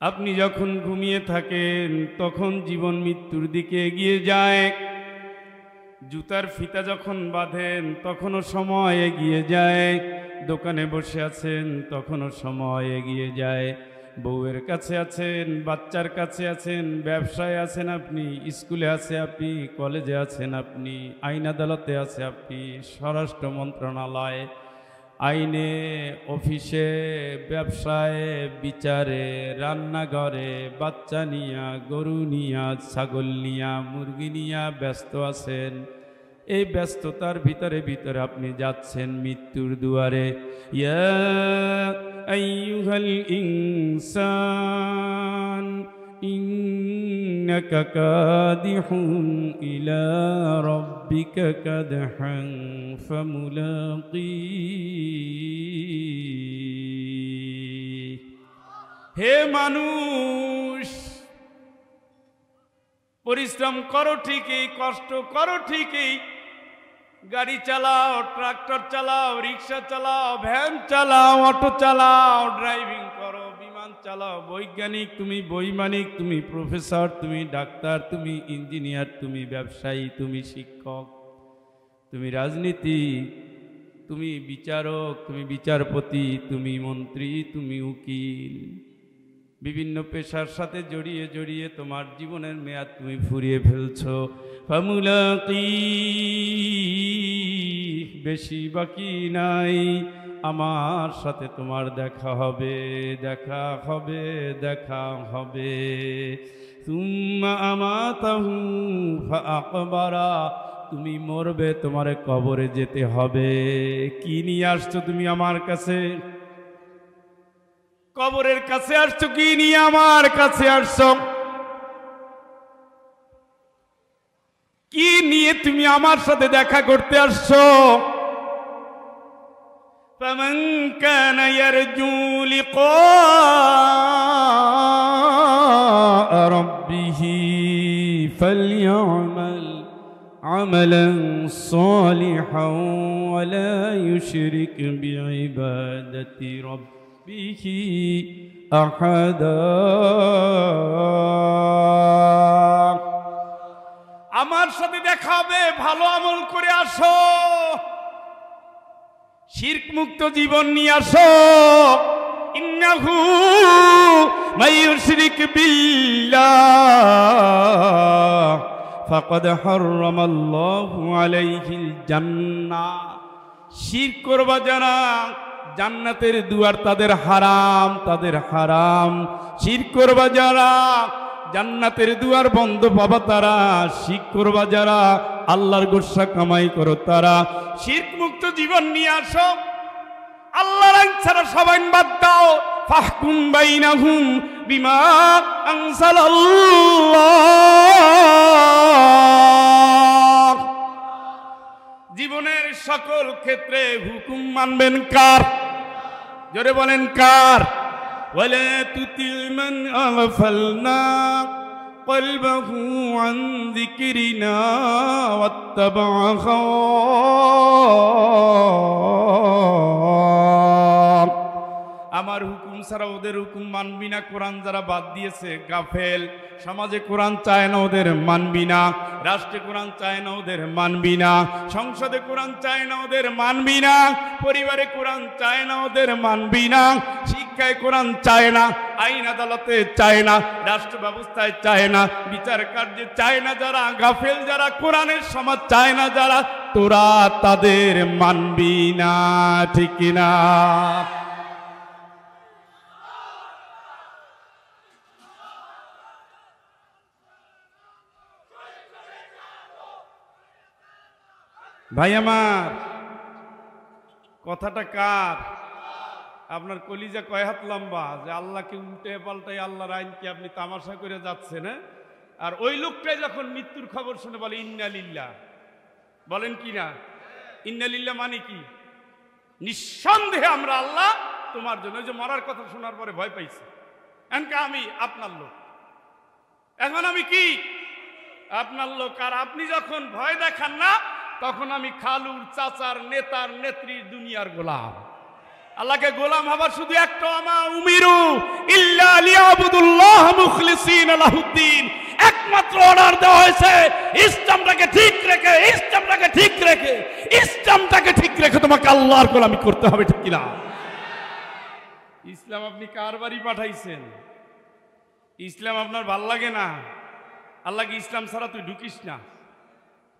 আপনি যখন ঘুমিয়ে থাকেন তখন জীবন মৃত্যুর দিকে এগিয়ে যায়। জুতার ফিতা যখন বাঁধেন তখনও সময় এগিয়ে যায়। দোকানে বসে আছেন তখনও সময় এগিয়ে যায়। বউয়ের কাছে আছেন, বাচ্চার কাছে আছেন, ব্যবসায় আছেন আপনি, স্কুলে আছে আপনি, কলেজে আছেন আপনি, আইন আদালতে আছে আপনি, স্বরাষ্ট্র মন্ত্রণালয়, আইনে, অফিসে, ব্যবসায়, বিচারে, রান্নাঘরে, বাচ্চা নিয়া, গরু নিয়া, ছাগল নিয়া, মুরগি নিয়া ব্যস্ত আছেন। এই ব্যস্ততার ভিতরে ভিতরে আপনি যাচ্ছেন মৃত্যুর দুয়ারে। ইয়া আইয়ুহাল ইনসান ইন্নাকা কাদিহুন ইলা রাব্বিকা কাদহান ফামুলাকি। হে মানুষ, পরিশ্রম করো ঠিকই, কষ্ট করো ঠিকই, গাড়ি চালাও, ট্রাক্টর চালাও, রিক্সা চালাও, ভ্যান চালাও, অটো চালাও, ড্রাইভিং করো, বিমান চালাও, বৈজ্ঞানিক তুমি, বৈমানিক তুমি, প্রফেসর তুমি, ডাক্তার তুমি, ইঞ্জিনিয়ার তুমি, ব্যবসায়ী তুমি, শিক্ষক তুমি, রাজনীতি তুমি, বিচারক তুমি, বিচারপতি তুমি, মন্ত্রী তুমি, উকিল, বিভিন্ন পেশার সাথে জড়িয়ে জড়িয়ে তোমার জীবনের মেয়াদ তুমি ফুরিয়ে ফেলছো। ফামুলাকি, বেশি বাকি নাই, আমার সাথে তোমার দেখা হবে, দেখা হবে, দেখা হবে। সুম্মা আমাতাহু ফাআকবারা, তুমি মরবে, তোমারে কবরে যেতে হবে। কি নিয়ে আসছো তুমি আমার কাছে? কবরের কাছে আসছো, কি নিয়ে আমার কাছে আসছো? কি নিয়ে তুমি আমার সাথে দেখা করতে আসছো? ফামান কানা ইয়ারজু লিকা রাব্বিহি ফালইআমাল আমালান সালিহান ওয়া লা ইউশরিক বিইবাদাতি রাব্বিহি আহাদা। আমার সাথে দেখা হবে, ভালো আমল করে আসো, শিরক মুক্ত জীবন নিয়ে আসো। ইন্নাহু মাইয়ুশরিক বিল্লাহ ফাকাদ হারামাল্লাহু আলাইহিল জান্নাহ। শিরক করবা যারা, জান্নাতের দুয়ার তাদের হারাম, তাদের হারাম। শিরক করবা যারা, জান্নাতের দুয়ার বন্ধ পাবা তারা। শিরক করবা যারা, আল্লাহর গোসা কামাই করো তারা। শিরক মুক্ত জীবন নিয়ে আসো, আল্লাহর আইন ছাড়া সবাই বাদ দাও। ফাহকুম বাইনাহুম বিমা আনজালাল্লাহ। জীবনের সকল ক্ষেত্রে হুকুম মানবেন কার? জোরে বলেন কার? ولا تطع من أغفلنا قلبه عن ذكرنا واتبع هواه। আমার হুকুম ছাড়া ওদের হুকুম মানবি না। কোরআন যারা বাদ দিয়েছে গাফেল। সমাজে কোরআন চায় না ওদের মানবি না, রাষ্ট্রে কোরআন চায় না ওদের মানবি না, সংসদে কোরআন চায় না ওদের মানবি না, পরিবারে কোরআন চায় না ওদের মানবি না, শিক্ষায় কোরআন চায় না, আইন আদালতে চায় না, রাষ্ট্র ব্যবস্থায় চায় না, বিচার কার্যে চায় না যারা, গাফেল যারা, কোরআনের সমাজ চায় না যারা, তোরা তাদের মানবি না। ঠিক কিনা? ভাই আমার, কথাটা কার? আপনার কলিজা কয় হাত লম্বা যে আল্লাহকে উল্টে পাল্টাই আল্লাহর আইনকে আপনি তামাশা করে যাচ্ছেন? আর ওই লোকটাই যখন মৃত্যুর খবর শুনে বলে ইন্না লিল্লাহ, বলেন কি না? ইন্না লিল্লাহ মানে কি? নিঃসন্দেহে আমরা আল্লাহ তোমার জন্য। ওই যে মরার কথা শোনার পরে ভয় পাইছে, এমনকি আমি আপনার লোক, এখন আমি কি আপনার লোক। আর আপনি যখন ভয় দেখান না, তখন আমি খালুর, চাচার, নেতার, নেত্রীর, দুনিয়ার গোলাম। আল্লাহকে গোলাম হবার শুধু একটা, আমা উমিরু ইল্লা লিয়াবুদুল্লাহ মুখলিসিনা লাহুদ্দিন, একমাত্র অর্ডার দেওয়া হয়েছে ইসলামটাকে ঠিক রেখে, ইসলামটাকে ঠিক রেখে, ইসলামটাকে ঠিক রেখে তোমাকে আল্লাহর গোলামি করতে হবে, ঠিক কিনা? ইসলাম আপনি কার বাড়ি পাঠাইছেন? ইসলাম আপনার ভাল লাগে না? আল্লাহকে ইসলাম ছাড়া তুই ঢুকিস না,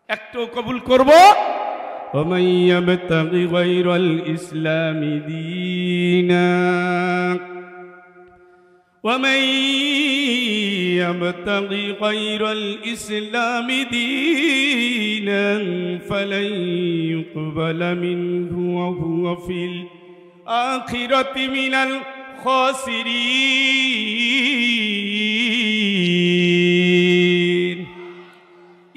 একটাও কবুল করব ومن يبتغ غير الإسلام دينا ومن يبتغ غير الإسلام دينا فلن يقبل منه وهو في الآخرة من الخاسرين।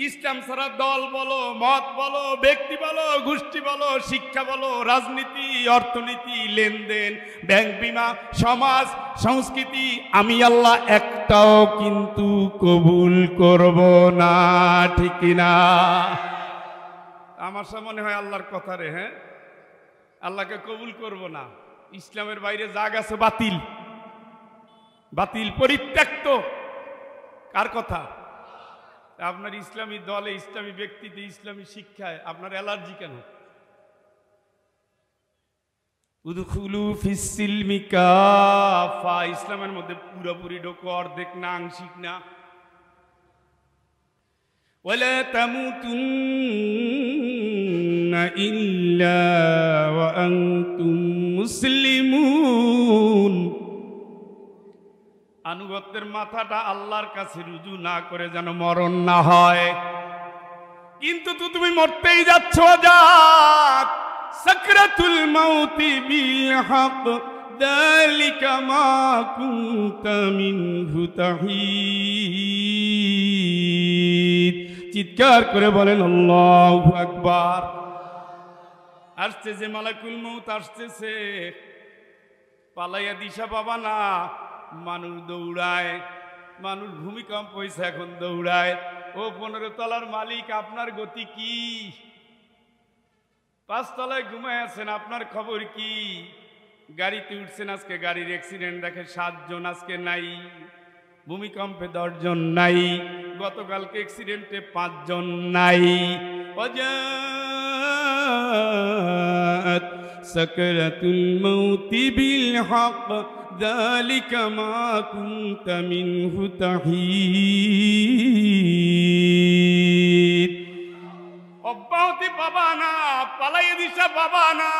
ইসলাম ছাড়া দল বলো, মত বলো, ব্যক্তি বলো, গোষ্ঠী বলো, শিক্ষা বলো, রাজনীতি, অর্থনীতি, লেনদেন, ব্যাংক, বিমা, সমাজ, সংস্কৃতি, আমি আল্লাহ একটাও কিন্তু কবুল করব না, ঠিক না? আমার মনে হয় আল্লাহর কথা রে, হ্যাঁ, আল্লাহকে কবুল করব না। ইসলামের বাইরে যা গেছে বাতিল, বাতিল, পরিত্যক্ত। কার কথা? আপনার ইসলামী দলে, ইসলামী ব্যক্তিতে, ইসলামী শিক্ষায় আপনার অ্যালার্জি কেন? উদখুলু ফিস সিলমি কাফা, ইসলামের মধ্যে পুরোপুরি ঢোকো, অর্ধেক না, আংশিক না। ওয়ালা তামুতুন্না ইল্লা ওয়া আনতুম মুসলিমুন। আনুগত্যের মাথাটা আল্লাহর কাছে রুজু না করে যেন মরণ না হয়। কিন্তু তুমি মরতেই যাচ্ছ, যাক সাকরাতুল মাউতি বিল হক যালিকা মা কুনতা মিনহু তাহিদ। চিৎকার করে বলেন আল্লাহু আকবার। আসছে যে মালাকুল মউত আসতেছে, পালাইয়া দিশা পাবা না। মানুষ দৌড়ায়, মানুষ ভূমিকম্প হয়েছে এখন দৌড়ায়। ও 15 তলার মালিক, আপনার গতি কি? 5 তলায় ঘুমায় আছেন, আপনার খবর কি? গাড়িতে উঠছেন, আজকে গাড়ির অ্যাক্সিডেন্ট দেখে 7 জন আজকে নাই, ভূমিকম্পে 10 জন নাই, গতকালকে অ্যাক্সিডেন্টে 5 জন নাই। সাকরাতুল মাউতি বিল হক যালিকা মা কুনতা মিনহু তাহিদ। অব্যাহতি পাবা না, পালাইয়া দিশা পাবা না।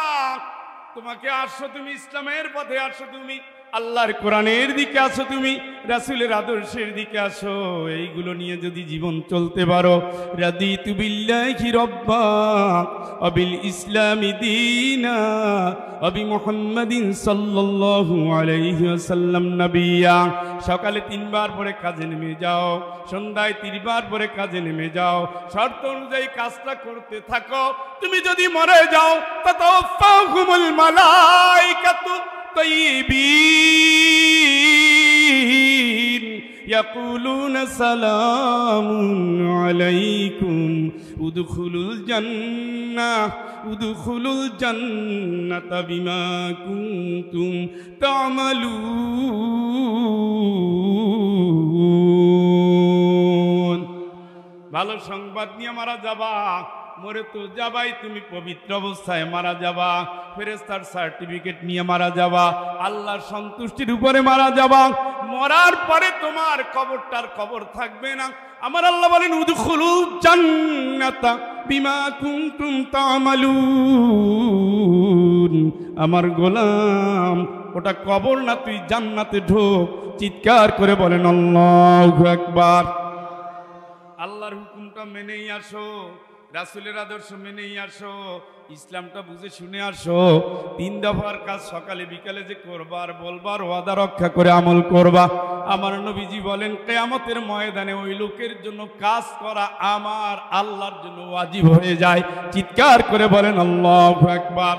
তোমাকে আসছো, তুমি ইসলামের পথে আসছো, তুমি আল্লাহর কোরআনের দিকে আসো, তুমি রাসূলের আদর্শের দিকে আসো। এইগুলো নিয়ে যদি জীবন চলতে পারো, রাদিতু বিল্লাহি রাব্বা ওয়া বিল ইসলামি দীনা ওয়া বি মুহাম্মাদিন সাল্লাল্লাহু আলাইহি ওয়াসাল্লাম নাবিয়্যা। সকালে 3 বার পরে কাজে নেমে যাও, সন্ধ্যায় 3 বার পরে কাজে নেমে যাও, শর্ত অনুযায়ী কাজটা করতে থাকো। তুমি যদি মরে যাও, তাতাওয়াফাহুমুল মালাইকাতু তাইয়িবিন ইয়াকুলুনা সালামুন আলাইকুম উদখুলুল জান্নাহ উদখুলুল জান্নাতা বিমা কুনতুম তা'মালুন। ভালো সংবাদ নিয়ে মারা যাবা, মরে তো যাবাই, তুমি পবিত্র অবস্থায় মারা যাবা, ফেরেশতার সার্টিফিকেট নিয়ে মারা যাবা, আল্লাহর সন্তুষ্টির উপরে মারা যাবা। মরার পরে তোমার কবরটার কবর থাকবে না। আমার আল্লাহ বলেন উদখুলুল জান্নাতা বিমা কুনতুম তা'মালুন। আমার গোলাম, ওটা কবর না, তুই জান্নাতে ঢোক। চিৎকার করে বলেন আল্লাহু আকবার। আল্লাহর হুকুমটা মেনেই আসো, রাসূলের আদর্শ মেনেই আসো, ইসলামটা বুঝে শুনে আসো। 3 দফার কাজ সকালে বিকালে যে করবার, বলবার, ওয়াদা রক্ষা করে আমল করবা। আমার নবীজি বলেন কিয়ামতের ময়দানে ওই লোকের জন্য কাজ করা আমার আল্লাহর জন্য ওয়াজিব হয়ে যায়। চিৎকার করে বলেন আল্লাহু আকবার।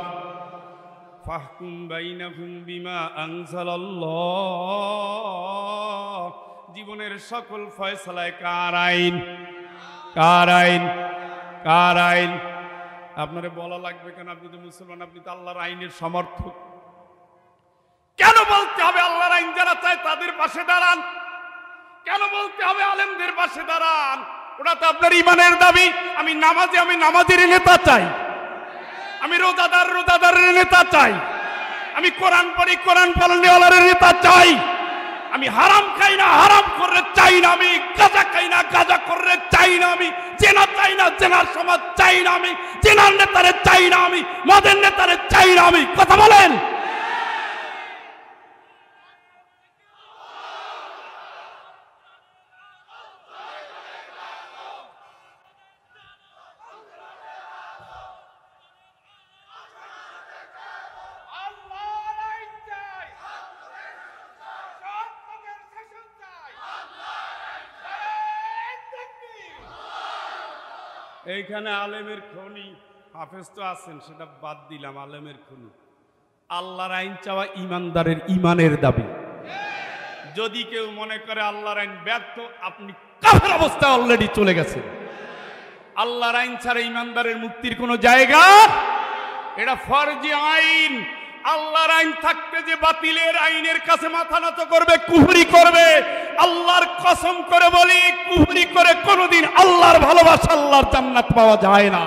ফাহকুম বাইনাহুম বিমা আনজালাল্লাহ। জীবনের সকল ফয়সালায় কার আইন? কার আইন? কার আইন? আপনারে বলা লাগবে কেন? আপনি তো মুসলমান, আপনি তো আল্লাহর আইনের সমর্থক। কেন বলতে হবে আল্লাহর আইন যারা চায় তাদের পাশে দাঁড়ান? কেন বলতে হবে আলেমদের পাশে দাঁড়ান? ওটা তো আপনার ইমানের দাবি। আমি নামাজের নেতা চাই, আমি রোজাদারের নেতা চাই, আমি কোরআন পড়ি কোরআন পালনেওয়ালার নেতা চাই, আমি হারাম খাই না হারাম করে চাই না, আমি গাঁজা খাই না গাঁজা করে চাই না, আমি জেনা চাই না জেনার সমাজ চাই না, আমি জেনার নেতারে চাই না, আমি মদের নেতারে চাই না। আমি কথা বলেন। এইখানে আলেমের খনি হাফেজ তো আছেন, সেটা বাদ দিলাম। আলেমের খনি আল্লাহর আইন চাওয়া ইমানদারের ইমানের দাবি। যদি কেউ মনে করে আল্লাহর আইন ব্যর্থ, আপনি কাফের অবস্থায় অলরেডি চলে গেছেন। আল্লাহর আইন ছাড়া ইমানদারের মুক্তির কোনো জায়গা, এটা ফরজি আইন। আল্লাহর আইন থাকতে যে বাতিলের আইনের কাছে মাথা নত করবে, কুফরি করবে, আল্লাহর কসম করে বলি, কুফরি করে কোনোদিন আল্লাহর ভালোবাসা আল্লাহর জান্নাত পাওয়া যায় না।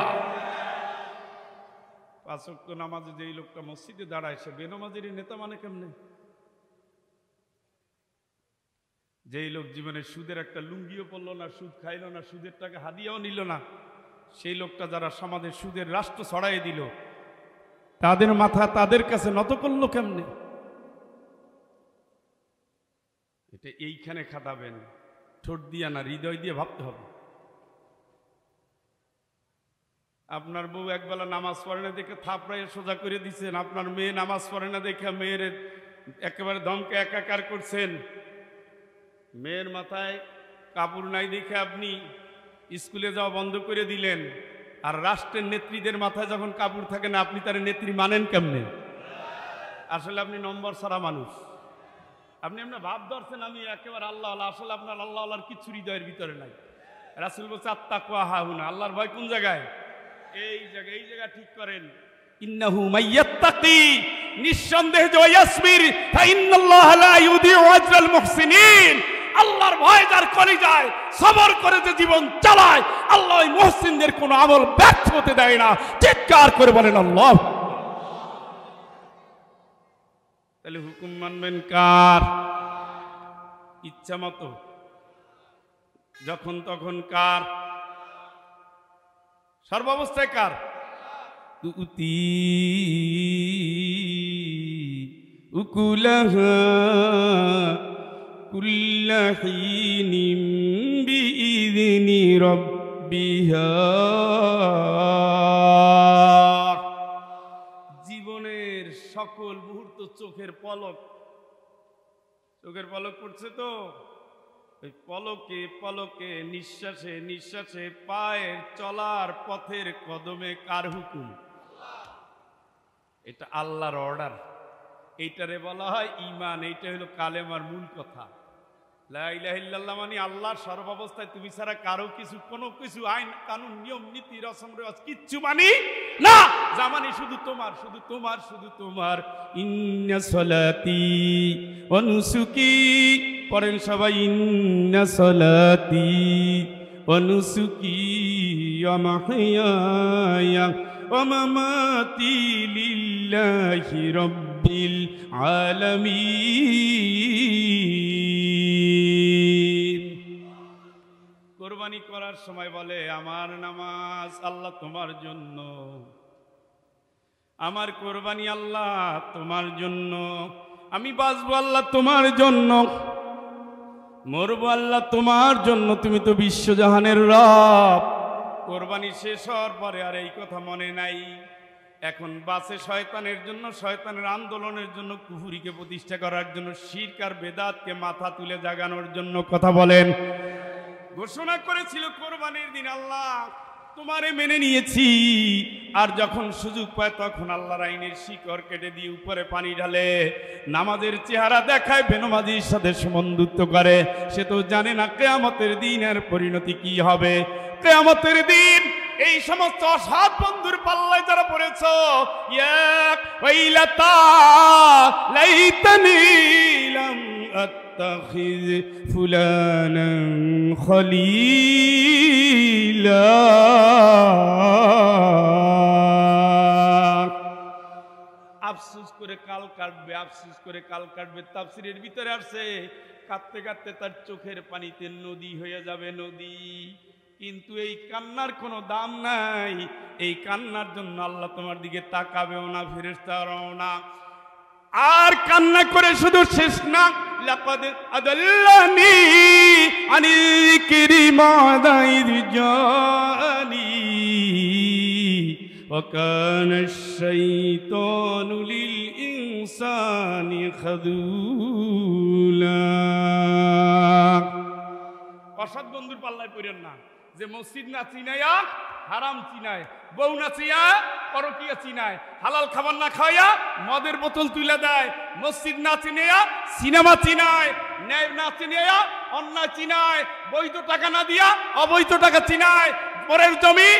পাঁচ ওয়াক্ত নামাজে যেই লোকটা মসজিদে দাঁড়ায় সে বেনামাজির নেতা মানে কেমনে? যেই লোক জীবনে সুদের একটা লুঙ্গিও পড়লো না, সুদ খাইলো না, সুদের টাকা হাদিয়াও নিল না, সেই লোকটা যারা সমাজের সুদের রাষ্ট্র ছড়াই দিল, তাদের মাথা তাদের কাছে নত করলো কেমনে? এটা এইখানে খাটাবেন, ঠোঁট দিয়া না, হৃদয় দিয়ে ভাবতে হবে। আপনার বউ একবেলা নামাজ পড়ে না দেখে থাপড়াইয়ে সোজা করে দিচ্ছেন, আপনার মেয়ে নামাজ পড়ে না দেখে মেয়ের একেবারে ধমকে একাকার করছেন, মেয়ের মাথায় কাপড় নাই দেখে আপনি স্কুলে যাওয়া বন্ধ করে দিলেন, আর রাষ্ট্রের নেত্রীদের মাথায় যখন কাপড় থাকে না, আপনি তার নেত্রী মানেন কেমনে? আসলে আপনি নম্বর ছাড়া মানুষ। আপনি আপনার ভাব ধরছেন আমি একেবারে আল্লাহ আল্লাহ, আসলে আপনার আল্লাহ আল্লাহর কিছু হৃদয়ের ভিতরে নাই। রাসূল বলছে আত্তাকওয়া হাহুনা, আল্লাহর ভয় কোন জায়গায়? এই জায়গা ঠিক করেন। ইন্নাহু মাইয়াত্তাকি, নিঃসন্দেহে যে ইয়াসবির ফা ইন্নাল্লাহা লা ইউদিউ আজরাল মুহসিনিন, আল্লাহর ভয় যার কলিজায় সবর করে যে জীবন চালায়, আল্লাহ ওই মুহসিনদের কোনো আমল ব্যর্থ হতে দেয় না। চিৎকার করে বলেন আল্লাহ। তাহলে হুকুম মানবেন কার? ইচ্ছা মতো, যখন তখন কার? সর্বাবস্থায় কার? তুতি উকুলাহা কুল্লা হিনিম বিইذনি রাব্বিহা। জীবনের সকল মুহূর্ত চোখের পলক পড়ছে তো, ওই পলকে পলকে, নিঃশ্বাসে নিঃশ্বাসে, পায়ের চলার পথের কদমে কার হুকুম? এটা আল্লাহর অর্ডার। এইটারে বলা হয় ঈমান। এইটা হলো কালেমার মূল কথা। লা ইলাহা ইল্লাল্লাহ মানে আল্লাহর সর্বাবস্থায় তুমি ছাড়া কারো কিছু, কোনো কিছু আইন কানুন নিয়ম নীতি রসম রেওয়াজ কিচ্ছু মানি না, যা মানি শুধু তোমার, শুধু তোমার, শুধু তোমার। ইন্না সলাতি ওয়া নুসুকি, পড়েন সবাই, ইন্না সলাতি ওয়া নুসুকি ওয়া মাহইয়ায়া ওয়া মামাতি লিল্লাহি রাব্বিল আলামিন। কোরবানি করার সময় বলে আমার নামাজ আল্লাহ তোমার জন্য, আমার কোরবানি আল্লাহ তোমার জন্য, আমি বাঁচবো আল্লাহ তোমার জন্য, মরবো আল্লাহ তোমার জন্য, তুমি তো বিশ্বজাহানের রব। কোরবানি শেষ হওয়ার পরে আর এই কথা মনে নাই, এখন বাঁচে শয়তানের জন্য, শয়তানের আন্দোলনের জন্য, কুফরিকে প্রতিষ্ঠা করার জন্য, শিরক আর বেদাতকে মাথা তুলে জাগানোর জন্য। কথা বলেন। ঘোষণা করেছিল কোরবানির দিন আল্লাহ তোমারে মেনে নিয়েছি, আর যখন সুযোগ পায় তখন আল্লাহর আইনের শিকড় কেটে দিয়ে উপরে পানি ঢালে, নামাজের চেহারা দেখায়, বেনামাজির সাথে সম্বন্ধুত্ব করে। সে তো জানে না কিয়ামতের দিনের পরিণতি কি হবে। কিয়ামতের দিন এই সমস্ত অসৎ বন্ধুর পাল্লায় যারা পড়েছ, ইয়া ওয়াইলাতা লাইতানি লাম আত্তাখিয ফুলানান খলীলা। আফসোস করে কাল কাটবে, আফসোস করে কাল কাটবে। তাফসীরের ভিতরে আসছে কাঁদতে কাঁদতে তার চোখের পানিতে নদী হয়ে যাবে, নদী। কিন্তু এই কান্নার কোনো দাম নাই। এই কান্নার জন্য আল্লাহ তোমার দিকে তাকাবেও না, ফেরেশতারাও না। আর কান্না করে শুধু শেষ না, লাকাদ আদাল্লানি আনিল যিকরি বা'দা ইয জানি ওয়া কানা আশ-শাইতানু লিল ইনসানি খাযুলা। অসৎ বন্ধুর পাল্লায় পড়েন না, যে মসজিদ না চিনায়া হারাম চিনায়, বউ না চিয়া পরকিয়া চিনায়, হালাল খাবার না খাওয়া মদের বোতল তুলে দেয়, মসজিদ না চিনায়া সিনেমা চিনায়, ন্যায় না চিনায়া অন্যায় চিনায়, বৈধ টাকা না দিয়া অবৈধ টাকা চিনায়, পরের জমি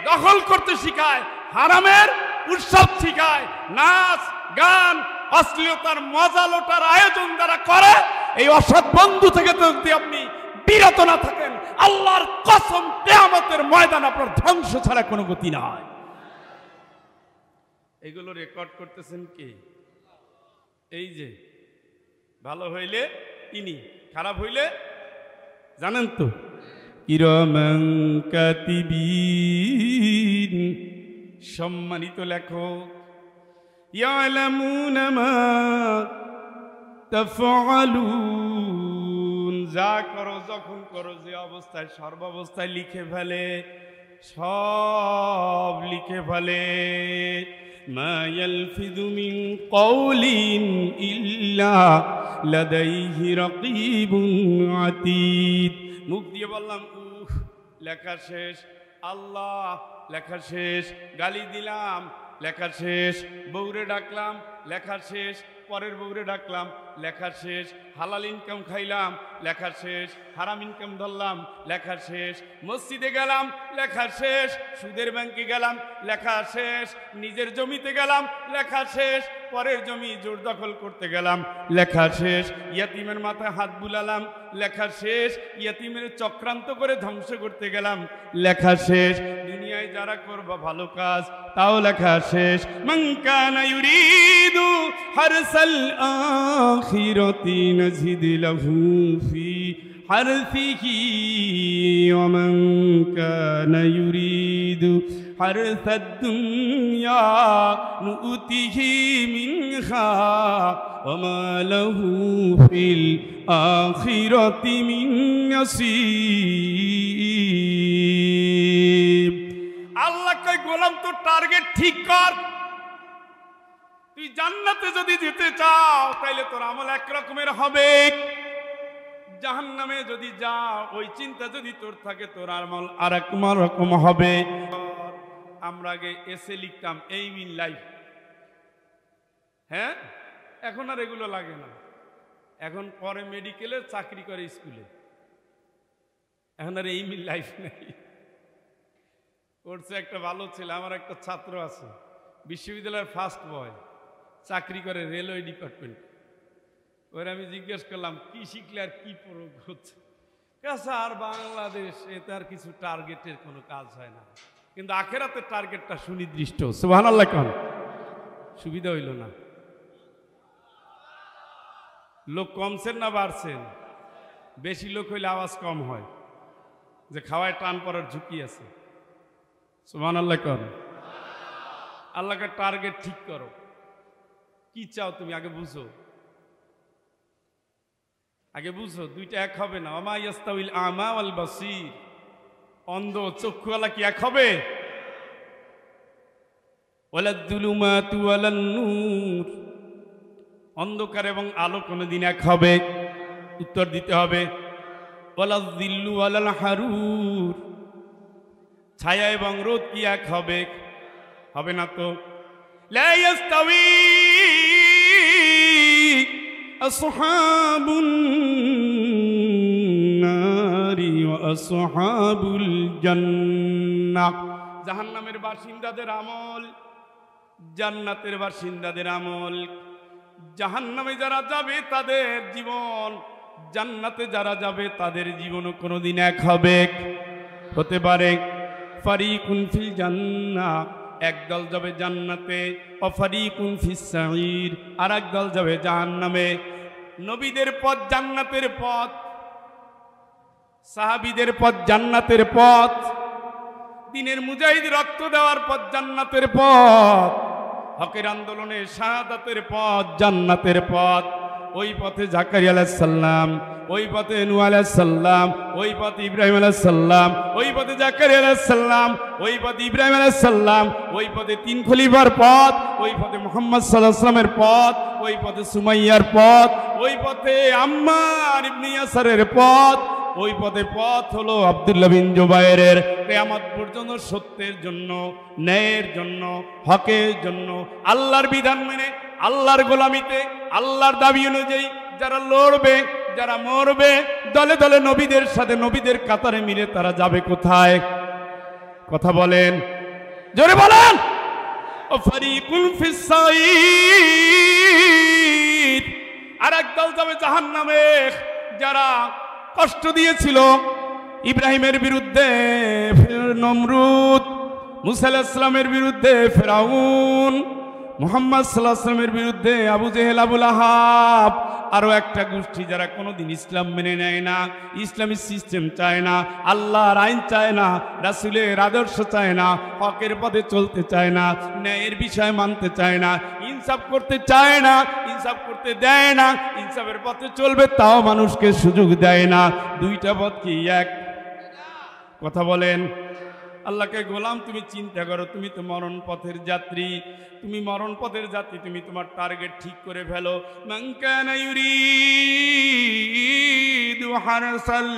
দখল করতে শিখায়, হারামের উৎসব শিখায়, নাচ গান অশ্লীলতার মজা লোটার আয়োজন যারা করে, এই অসৎ বন্ধু থেকে যদি আপনি বিরত না থাকেন, আল্লাহর কসম কিয়ামতের ময়দান আপনার ধ্বংস ছাড়া কোনো গতি নাই। এগুলো রেকর্ড করতেছেন কে? এই যে ভালো হইলে ইনি, খারাপ হইলে জানেন তো, কিরামান কাতিবিন, সম্মানিত লেখক, ইয়ালামুনা মা তাফআলুন, যা করো যখন করো যে অবস্থায় সর্বাবস্থায় লিখে ফেলে, সব লিখে ফেলে। মা ইয়ালফিযু মিন কাওলিন ইল্লা লাদাইহি রাকীবুন আতীদ। মুখ দিয়ে বললাম উহ, লেখা শেষ। আল্লাহ, লেখা শেষ। গালি দিলাম, লেখা শেষ। বউরে ডাকলাম, লেখা শেষ। পরের বউরে ডাকলাম, লেখা শেষ। হালাল ইনকাম খাইলাম, লেখা শেষ। হারাম ইনকাম ধরলাম, লেখা শেষ। মসজিদে গেলাম, লেখা শেষ। সুদের ব্যাংকে গেলাম, লেখা শেষ। নিজের জমিতে গেলাম, লেখা শেষ। পরের জমি জোর দখল করতে গেলাম, লেখা শেষ। ইয়াতিমের মাথায় হাত বুলালাম, লেখা শেষ। ইয়াতিমের চক্রান্ত করে ধ্বংস করতে গেলাম, লেখা শেষ। দুনিয়ায় যারা করবা ভালো কাজ, তাও লেখা শেষ। মান কানা ইউরিদু হারসাল আখিরাতি নাজিদ লাহু ফি হারসিহি ওয়া মান কানা ইউরিদু হারসাদ দুনিয়া নুতিহি মিনহা ওয়া মা লাহু ফিল আখিরাতি মিন নসিব। আল্লাহ কয় গোলাম তোর টার্গেট ঠিক কর। তুই জান্নাতে যদি যেতে চাও তাইলে তোর আমল এক রকমের হবে, জাহান্নামে যদি যাও ওই চিন্তা যদি তোর থাকে তোর আমল আরেক রকম হবে। আমরা আগে এসে লিখতাম এইম ইন লাইফ, হ্যাঁ, এখন আর এগুলো লাগে না। এখন পরে মেডিকেলে চাকরি করে স্কুলে, এখন আর এইম ইন লাইফ নেই। করছে একটা ভালো ছেলে, আমার একটা ছাত্র আছে বিশ্ববিদ্যালয়ের ফার্স্ট বয়, চাকরি করে রেলওয়ে ডিপার্টমেন্ট। ওর আমি জিজ্ঞেস করলাম কি শিখলে আর কি প্রয়োগ হচ্ছে। আর বাংলাদেশ এতে আর কিছু টার্গেটের কোনো কাজ হয় না, কিন্তু আখেরাতের টার্গেটটা সুনির্দিষ্ট। সুবহানাল্লাহ কোন সুবিধা হইল না? লোক কমছেন না বাড়ছেন? বেশি লোক হইলে আওয়াজ কম হয়, যে খাওয়ায় টান পড়ার ঝুঁকি আছে। সুবহানাল্লাহ কোন। আল্লাহকে টার্গেট ঠিক করো, কি চাও তুমি আগে বুঝো, আগে বুঝো। দুইটা এক হবে না। ওমা ইয়াস্তাউল আমা ওয়াল বাসীর, অন্ধ চক্ষুওয়ালা কি এক হবে? ওয়ালাদ যুলুমাতু ওয়ালান নূর, অন্ধকার এবং আলো কোনদিন এক হবে? উত্তর দিতে হবে। ওয়ালাদ যিল্লু ওয়ালাল হারুর, ছায়া এবং রোদ কি এক হবে? হবে না তো। লা ইয়াস্তাউই আসহাবুন নারি ওয়া আসহাবুল জান্নাহ, জাহান্নামের বাসিন্দাদের আমল, জান্নাতের বাসিন্দাদের আমল। জাহান্নামে যারা যাবে তাদের জীবন, জান্নাতে যারা যাবে তাদের জীবনও কোনোদিন এক হবে হতে পারে। ফারিকুন ফিল জান্নাহ, একদল যাবে জান্নাতে, অফারিকুন ফিস সাঈর, আর একদল যাবে জাহান্নামে। নবীদের পথ জান্নাতের পথ, সাহাবীদের পথ জান্নাতের পথ, দ্বীনের মুজাহিদ রক্ত দেওয়ার পথ জান্নাতের পথ, হকের আন্দোলনে শাহাদাতের পথ জান্নাতের পথ। ওই পথে জাকারিয়া আলাইহিস সালাম, ওই পথে নূহ আলাইহিস সালাম, ওই পথে ইব্রাহিম আলাইহিস সালাম, ওই পথে জাকারিয়া আলাইহিস সালাম, ওই পথে ইব্রাহিম আলাইহিস সালাম, ওই পথে তিন খলিফার পথ, ওই পথে মুহাম্মদ সাল্লাল্লাহু আলাইহি ওয়াসাল্লামের পথ, ওই পথে সুমাইয়ার পথ, ওই পথে আম্মার ইবনে ইয়াসারের পথ, ওই পথে পথ হলো আব্দুল্লাহ বিন জুবায়েরের। কিয়ামত পর্যন্ত সত্যের জন্য, ন্যায়ের জন্য, হকের জন্য, আল্লাহর বিধান মেনে, আল্লাহর গোলামিতে, আল্লাহর দাবি অনুযায়ী যারা লড়বে, যারা মরবে, দলে দলে নবীদের সাথে, নবীদের কাতারে মিলে তারা যাবে কোথায়? কথা বলেন, জোরে বলেন। ও ফারিকুন ফিস সাঈদ, আর একদল যাবে জাহান্নামে, যারা কষ্ট দিয়েছিল ইব্রাহিমের বিরুদ্ধে নমরুদ, মুসা আলাইহিস সালামের বিরুদ্ধে ফিরাউন, মুহাম্মদ সাল্লাল্লাহু আলাইহি ওয়াসাল্লামের বিরুদ্ধে আবু জেহেল, আবু লাহাব, আরো একটা গোষ্ঠী যারা কোনোদিন ইসলাম মেনে নেয় না, ইসলামী সিস্টেম চায় না, আল্লাহর আইন চায় না, রাসূলের আদর্শ চায় না, হকের পথে চলতে চায় না, ন্যায়ের বিষয় মানতে চায় না, ইনসাফ করতে চায় না, ইনসাফ করতে দেয় না, ইনসাফের পথে চলবে তাও মানুষকে সুযোগ দেয় না। দুইটা পথ কি এক? কথা বলেন। আল্লাহকে গোলাম তুমি চিন্তা করো, তুমি তো মরণ পথের যাত্রী, তুমি মরণ পথের যাত্রী, তুমি তোমার টার্গেট ঠিক করে ফেলো। মান কানা ইউরিদু হারসাল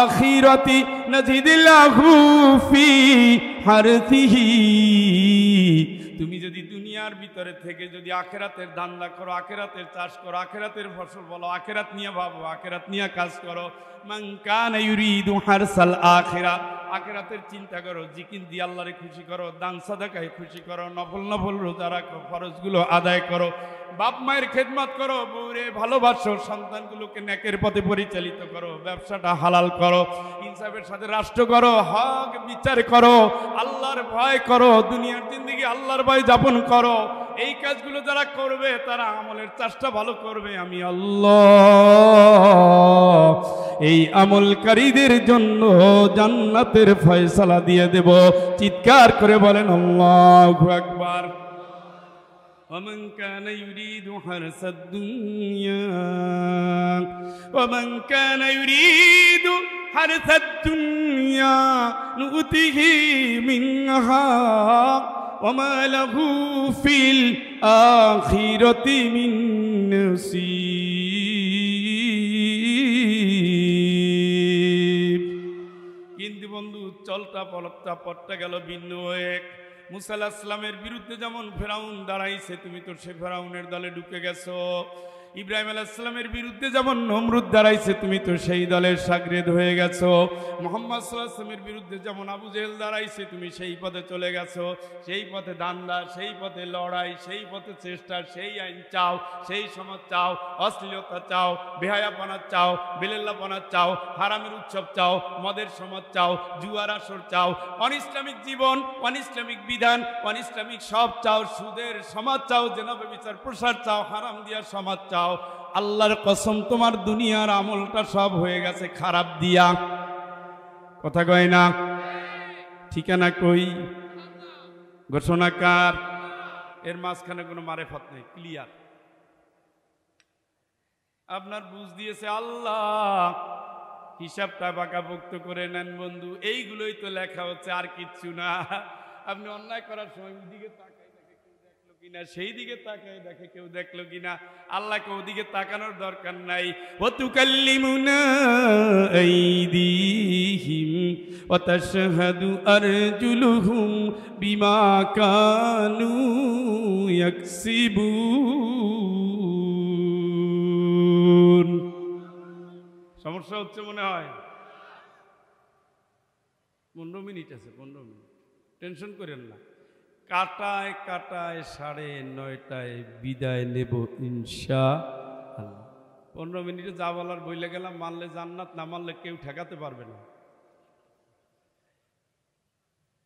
আখিরাতি নাজিদিল্লাহু ফি হারসিহি। তুমি যদি দুনিয়ার ভিতরে থেকে যদি আখেরাতের ধান্দা করো, আখেরাতের চাষ করো, আখেরাতের ফসল বলো, আখেরাত নিয়ে ভাবো, আখেরাত নিয়ে কাজ করো। মান কানা ইউরিদু হারসাল আখিরা, আখেরাতের চিন্তা করো, জিকির দিয়ে আল্লাহরে খুশি করো, দান সাদাকায় খুশি করো, নফল নফল রোজা রাখো, ফরজগুলো আদায় করো, বাপ মায়ের খেদমত করো, বউরে ভালোবাসো, সন্তানগুলোকে নেকের পথে পরিচালিত করো, ব্যবসাটা হালাল করো, ইনসাফের সাথে রাষ্ট্র করো, হক বিচার করো, আল্লাহর ভয় করো, দুনিয়ার জিন্দেগি আল্লাহর ভয় যাপন করো। এই কাজগুলো যারা করবে তারা আমলের চাষটা ভালো করবে, আমি আল্লাহ এই আমলকারীদের জন্য জান্নাতের ফয়সালা দিয়ে দেব। চিৎকার করে বলেন আল্লাহু আকবার। ومن كان يريد حرث الدنيا ومن كان يريد حرث الدنيا نؤته منها وما له في الآخرة من نصيب। কিন্তু বন্ধু চলতা পলকটা পথটা গেল ভিন্ন এক। মুসা আলাইহিস সালামের বিরুদ্ধে যেমন ফেরাউন দাঁড়াইছে, তুমি তো সে ফেরাউনের দলে ঢুকে গেছো। ইব্রাহিম আলাইহিস সালামের বিরুদ্ধে যেমন নমরুদ দাঁড়াইছে, তুমি তো সেই দলের শাগরেদ হয়ে গেছো। মুহাম্মদ সাল্লাল্লাহু আলাইহি ওয়াসাল্লামের বিরুদ্ধে যেমন আবু জেহেল দাঁড়াইছে, তুমি সেই পথে চলে গেছো। সেই পথে দান্দা, সেই পথে লড়াই, সেই পথে চেষ্টা, সেই আইন চাও, সেই সমাজ চাও, অশ্লীলতা চাও, বেহায়াপনা চাও, বেলেল্লাপনা চাও, হারামের উৎসব চাও, মদের সমাজ চাও, জুয়ার আসর চাও, অনিসলামিক জীবন, অনিসলামিক বিধান, অনিসলামিক সব চাও, সুদের সমাজ চাও, জেনাবে বিচার প্রসার চাও, হারাম দিয়ার সমাজ চাও। আল্লাহর কসম তোমার দুনিয়ার আমলটা সব হয়ে গেছে খারাপ দিয়া। কথা কয় না? ঠিকানা কই? ঘোষণা কার? এর মাঝখানে কোনো মারেফত নেই, ক্লিয়ার। আপনার বুঝ দিয়েছে আল্লাহ, হিসাবটা পাকাপোক্ত করে নেন বন্ধু। এইগুলোই তো লেখা হচ্ছে, আর কিচ্ছু না। আপনি অন্যায় করার সময় দিকে তাকায় দেখে কেউ দেখলো কিনা, সেই দিকে তাকায় দেখে কেউ দেখলো কিনা। আল্লাহকে ওদিকে তাকানোর দরকার নাই। ওয়া তুকাল্লিমুনা আইদিহিম ওয়া তাশহাদু আরজুলুহুম বিমা কানু ইয়াকসিবুন। সমস্যা হচ্ছে মনে হয়। 15 মিনিট আছে, 15 মিনিট। টেনশন করেন না। কাটায় কাটায় 9:30 বিদায় নেব ইনশাআল্লাহ। 15 মিনিটে যা বলার বইলে গেলাম, মানলে জান্নাত, না মানলে কেউ ঠেকাতে পারবে না।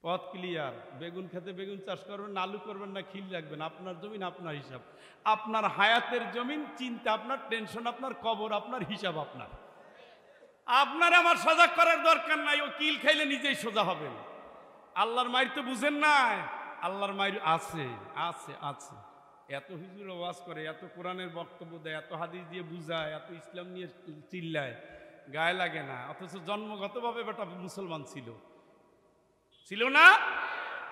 পথ ক্লিয়ার। বেগুন খেতে বেগুন চাষ করবেন, আলু করবেন না খিল রাখবেন, আপনার জমিন আপনার হিসাব। আপনার হায়াতের জমিন চিন্তা আপনার, টেনশন আপনার, কবর আপনার, হিসাব আপনার। আপনার আমার সজাগ করার দরকার নাই। ও কিল খাইলে নিজেই সোজা হবেন। আল্লাহর মায়ের তো বুঝেন না, আল্লাহর মায়ের আছে আছে আছে। এত হুজুর ওয়াজ করে, এত কোরআনের বক্তব্য দেয়, এত হাদিস দিয়ে বুঝায়, এত ইসলাম নিয়ে চিল্লায়, গায়ে লাগে না। অথচ জন্মগতভাবে বেটা মুসলমান ছিল না?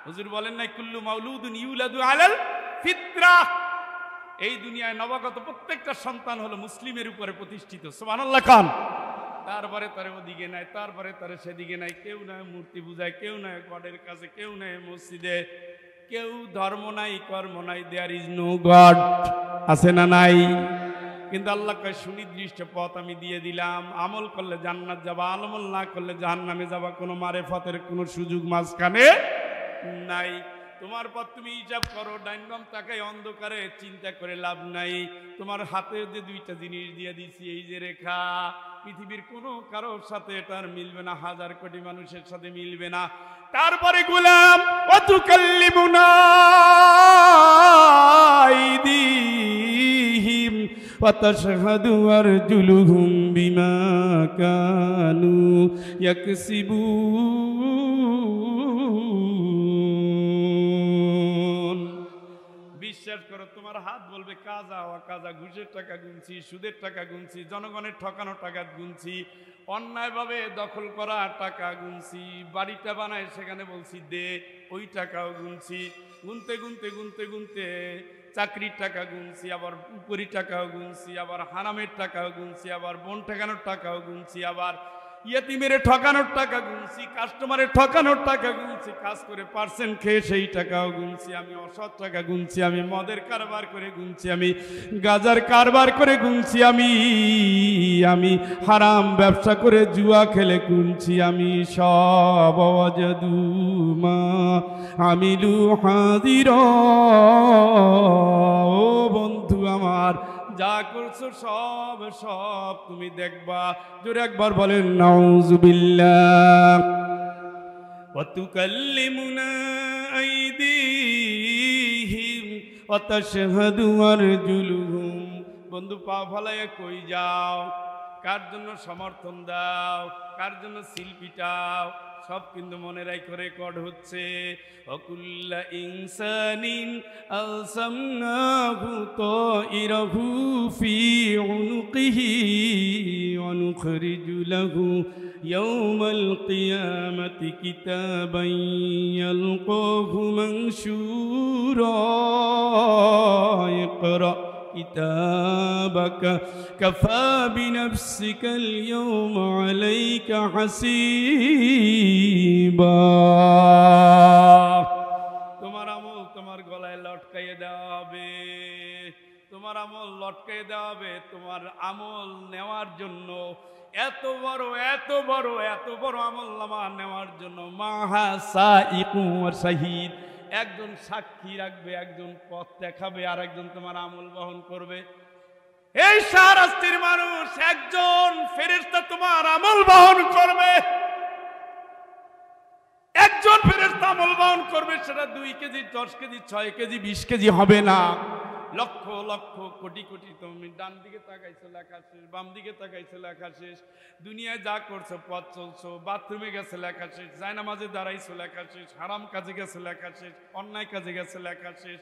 হুজুর বলেন নাই কুল্লু মাউলুদুন ইউলাদু আলাল ফিতরাহ। এই দুনিয়ায় নবাগত প্রত্যেকটা সন্তান হলো মুসলিমের উপরে প্রতিষ্ঠিত। সুবহানাল্লাহ খান। তারপরে তারে ওদিকে নাই, তারপরে তারে সেদিকে নাই। কেউ নাই মূর্তি পূজায়, কেউ নাই গডের কাছে, কেউ নাই মসজিদে, কেউ ধর্ম নাই, কর্ম নাই। There is no God. আছে না নাই? কিন্তু আল্লাহ কয় সুনির্দিষ্ট পথ আমি দিয়ে দিলাম। আমল করলে জান্নাত যাবা, আমল না করলে জাহান্নামে যাবা। কোনো মারেফতের কোনো সুযোগ মাঝখানে নাই। তোমার পথ তুমি হিসাব করো। ডাইন বাম তাকাই অন্ধকারে, চিন্তা করে লাভ নাই। তোমার হাতে যে দুইটা জিনিস দিয়ে দিছি, এই যে রেখা, পৃথিবীর কোনো কারোর সাথে এটার মিলবে না, 1000 কোটি মানুষের সাথে মিলবে না। তারপরে গোলাম ওয়াতুকাল্লিমুনা আইদিহিম ওয়া তাশহাদু আরজুলুহুম বিমা কানু ইয়াকসিবুন। বিশ্বাস করো, তোমার হাত বলবে কাজা ওয়া কাজা, ঘুষের টাকা গুনছি, সুদের টাকা গুনছি, জনগণের ঠকানো টাকা গুনছি, অন্যায়ভাবে দখল করা টাকা গুনছি, বাড়িটা বানায় সেখানে বলছি দে, ওই টাকাও গুনছি। গুনতে গুনতে গুনতে গুনতে চাকরির টাকা গুনছি, আবার উপরি টাকাও গুনছি, আবার হারামের টাকাও গুনছি, আবার বোন ঠেকানোর টাকাও গুনছি, আবার ইয়েতিমের ঠকানোর টাকা গুনছি, কাস্টমারের ঠকানোর টাকা গুনছি, কাজ করে পার্সেন্ট খেয়ে সেই টাকাও গুনছি, আমি অসৎ টাকা গুনছি, আমি মদের কারবার করে গুনছি, আমি গাজার কারবার করে গুনছি, আমি হারাম ব্যবসা করে জুয়া খেলে গুনছি, আমি সব ওয়াজাদুমা আমিলু হাদির। ও বন্ধু আমার, যা করছো সব সব তুমি দেখবা। জোরে একবার বলেন নাউযুবিল্লাহ। ওয়া তুকাল্লিমুনা আইদিহিম ওয়া তাশহাদু আরজুলুহুম। বন্ধু পা ফলাইয়া কই যাও? কার জন্য সমর্থন দাও? কার জন্য সিল পিটাও? সব কিন্তু মনে রাখো রেকর্ড হচ্ছে। ওয়াকুল্লা ইনসানিন আলসামনাহু তাইরাহু ফি উনুকিহি ওয়া নুখরিজু লাহু ইয়াওমাল কিয়ামাতি কিতাবান ইয়ালকাহু মানশুরা। ইকরা কিতাবাকা কাফা বিনাফসিকা আল-ইয়াওমা আলাইকা হাসিবা। তোমার আমল তোমার গলায় লটকাইয়ে দেওয়া হবে, তোমার আমল লটকাইয়ে দেওয়া হবে। তোমার আমল নেওয়ার জন্য এত বড় এত বড় এত বড় আমল নামা নেওয়ার জন্য মাহা সাইকুম ওয়া শাহীদ, একজন সাক্ষী রাখবে, একজন পথ দেখাবে, আর একজন তোমার আমল বহন করবে। এই শাহরাস্তির মানুষ, একজন ফেরেশতা তোমার আমল বহন করবে, একজন ফেরেশতা আমল বহন করবে। সেটা 2 কেজি, 10 কেজি, 6 কেজি, 20 কেজি হবে না, লক্ষ লক্ষ কোটি কোটি। তুমি ডান দিকে তাকাইছো লেখা শেষ, বাম দিকে তাকাইছো লেখা শেষ, দুনিয়ায় যা করছো, পথ চলছো, বাথরুমে গেছে লেখা শেষ, জায়নামাজে দাঁড়াইছো লেখা শেষ, হারাম কাজে গেছে লেখা শেষ, অন্যায় কাজে গেছে লেখা শেষ,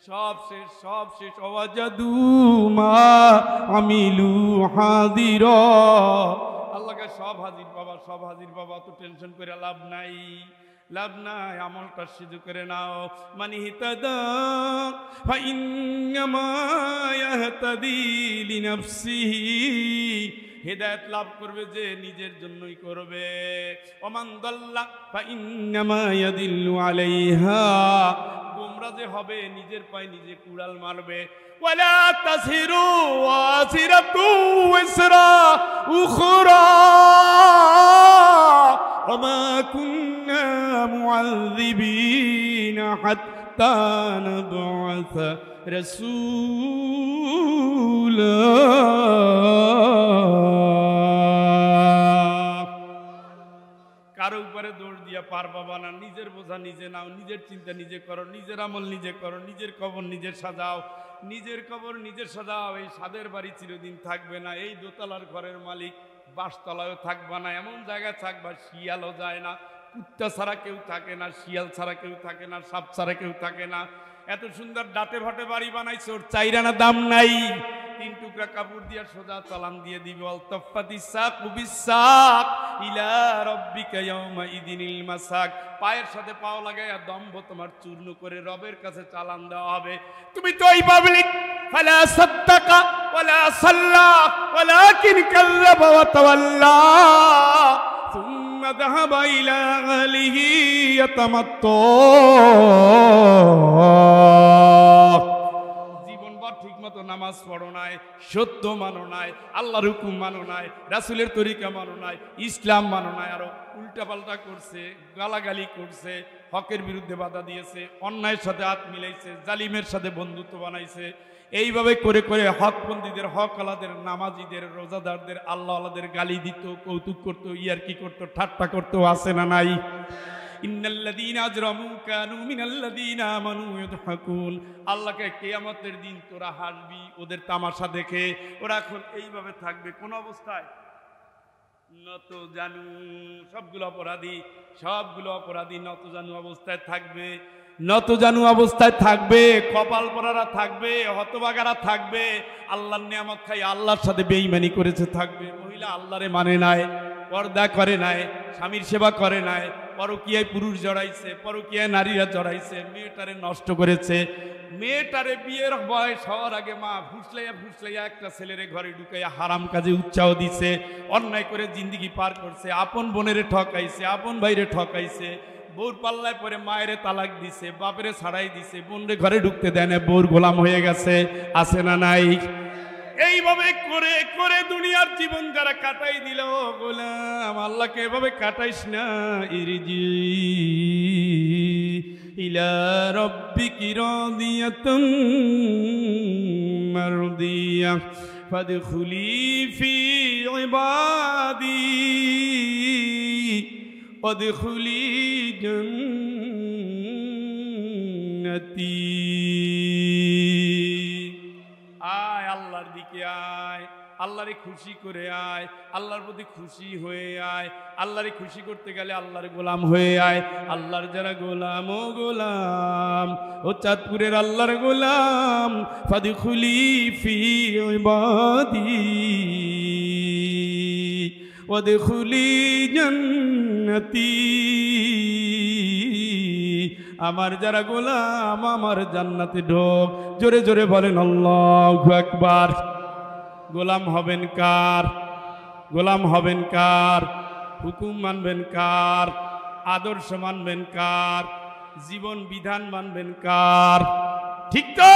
সব শেষ সব শেষ। ওয়াজাদু মা আমিলু হাদির। আল্লাহকে সব হাজির বাবা, সব হাজির বাবা। তো টেনশন করে লাভ নাই, লাভ নাই। আমলটা সিদ্ধ করে নাও। মান ইহতাদা ফাইন্নামা ইয়াহতাদি লিনাফসিহি। হেদায়েত লাভ করবে যে নিজের জন্যই করবে। ওমান দাল্লা ফাইন্নামা ইয়াদিল্লু আলাইহা। গোমরা যে হবে নিজের পায়ে নিজে কুড়াল মারবে। ওয়ালা তাসিরু ওয়াসিরাতু ওয়াসরা উখরা ওমা কুন্না মুআযযিবিনা হাত্তা নাবআসা রাসূলা। কারো উপরে দৌড় দিয়া পার পাবা না। নিজের বোঝা নিজে নাও, নিজের চিন্তা নিজে করো, নিজের আমল নিজে করো, নিজের কবর নিজে সাজাও, নিজের কবর নিজে সাজাও। এই সাদের বাড়ি চিরদিন থাকবে না, এই দোতলার ঘরের মালিক বাসতলায়ও থাকবা না। এমন জায়গায় থাকবা শিয়ালও যায় না, কুত্তা ছাড়া কেউ থাকে না, শিয়াল ছাড়া কেউ থাকে না, সাপ ছাড়া কেউ থাকে না। এত সুন্দর ডাটে ভাটে বাড়ি বানাইছে, ওর চাইরানা দাম নাই। 3 টুকরা কাপড় দিয়া সোজা চালান দিয়ে দিবে। অলতফাতিস সাকু বিসাক ইলা রাব্বিকা ইয়াউমা ইদিনিল মাসাক। পায়ের সাথে পাও লাগাইয়া দম্ভ তোমার চূর্ণ করে রবের কাছে চালান দেওয়া হবে। তুমি তো এই পাবলিক ফালা সাদ্দাকা ওয়ালা সাল্লা ওয়ালাকিন কাল্লাবা ওয়া তাওয়াল্লা সুম্মা যাহাবা ইলা আহলিহি ইয়াতামাত্তা। নামাজ পড়ো নাই, সত্য মানো নাই, আল্লাহর হুকুম মানো নাই, রাসূলের তরিকা মানো নাই, ইসলাম মানো নাই, আরো উল্টা পাল্টা করছে, গালাগালি করছে, হকের বিরুদ্ধে বাধা দিয়েছে, অন্যায়ের সাথে হাত মিলাইছে, জালিমের সাথে বন্ধুত্ব বানাইছে। এইভাবে করে করে হকপন্থীদের, হক আলাদের, নামাজিদের, রোজাদারদের, আল্লাহ আলাদের গালি দিত, কৌতুক করতো, ইয়ারকি করতো, ঠাট্টা করতো। আছে না নাই? ইন্নাল্লাযীনা আজরামু কানু মিনাল্লাযীনা আমানু ইয়াদহাকুন। আল্লাহকে কিয়ামতের দিন তোরা হাসবি ওদের তামাশা দেখে। ওরা এখন এইভাবে থাকবে কোন অবস্থায়? নত জানু। সবগুলো অপরাধী নত জানু অবস্থায় থাকবে, নত জানু অবস্থায় থাকবে। কপাল পরারা থাকবে, হতভাগারা থাকবে, আল্লাহর নিয়ামত খাই আল্লাহর সাথে বেঈমানি করেছে থাকবে। মহিলা আল্লাহরে মানে নাই, পর্দা করে নাই, স্বামীর সেবা করে নাই, পরকীয়ায় পুরুষ জড়াইছে, পরকীয়ায় নারীরা জড়াইছে, মেয়েটারে নষ্ট করেছে। মেয়েটারে বিয়ের বয়স হওয়ার আগে মা ফুসলাইয়া একটা ছেলেরে ঘরে ঢুকাইয়া হারাম কাজে উৎসাহ দিছে, অন্যায় করে জিন্দিগি পার করছে, আপন বোনেরে ঠকাইছে, আপন ভাইরে ঠকাইছে, বউর পাল্লায় পরে মায়েরে তালাক দিছে, বাপেরে ছাড়াই দিছে, বোনরে ঘরে ঢুকতে দেয় না, বউর গোলাম হয়ে গেছে। আছে না নাই? এইভাবে করে করে দুনিয়ার জীবন যারা কাটাই দিল, গোলাম আল্লাহকে এভাবে কাটাইস না। ইরজি ইলা রাব্বিকি রাদিয়াতুম মারদিয়া ফাদখুলি ফি ইবাদি ওয়াদখুলি জান্নাতি। আয় আল্লাহর দিকে আয়, আল্লাহরে খুশি করে আয়, আল্লাহর প্রতি খুশি হয়ে আয়। আল্লাহরে খুশি করতে গেলে আল্লাহর গোলাম হয়ে আয়। আল্লাহর যারা গোলাম, ও গোলাম, ও চাঁদপুরের আল্লাহর গোলাম, ফাদখুলি ফি ইবাদি ওয়াদখুলি জান্নাতি। আমার যারা গোলাম, আমার জান্নাতে ঢোক। জোরে জোরে বলেন আল্লাহু আকবার। গোলাম হবেন কার? গোলাম হবেন কার? হুকুম মানবেন কার? আদর্শ মানবেন কার? জীবন বিধান মানবেন কার? ঠিক তো?